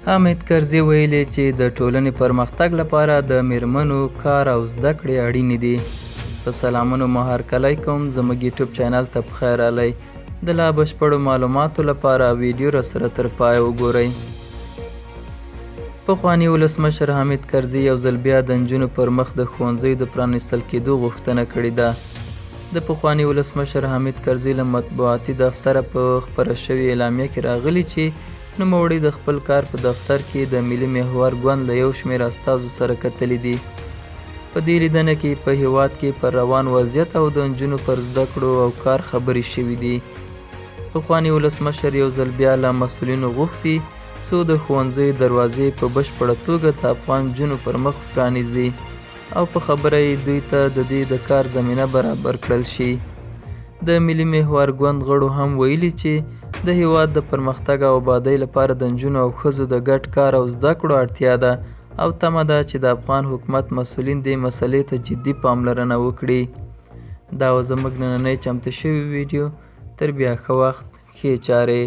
حامد کرزي ویلي چې د ټولنې پرمختګ لپاره د میرمنو کار او زده کړې اړینې دي. په سلامونو مو هرکلی کوم، زموږ یوټیوب چینل ته پخیر راغلی. د لا بشپړو معلوماتو لپاره ویډیو راسره تر پایه وګورئ. پخواني ولسمشر حامد کرزي یو ځل بیا د نجونو پر مخ د ښوونځیو د پرانیستل کېدو غوښتنه کړې ده. د پخواني ولسمشر حامد کرزي له مطبوعاتي دفتره په خپره شوې اعلامیه کې راغلي چې نوموړي د خپل کار په دفتر کې د ملي محور ګوند له یو شمېر استازو سره کتلي دي. په دې لیدنه کې په هیواد کې پر روان وضعیت او د نجونو پر زده کړو او کار خبرې شوي دي. پخواني ولسمشر یو ځل بیا له مسؤلینو غوښتي څو د ښوونځیو دروازې په بشپړه توګه د افغان نجونو پر مخ پرانیزي او په خبره یې دوی ته د دې د کار زمینه برابر کړل شي. د ملي محور ګوند غړو هم ویلي چې د هیواد د پرمختګ او آبادۍ لپاره د نجونو او ښځو د ګډ کار او زده کړو اړتیا ده او تمه ده چې د افغان حکومت مسؤلین دې مسلې ته جدي پاملرنه وکړي. دا و زموږ نننۍ چمتو شوې ویډیو. تر بیا ښه وخت، ښې چارې.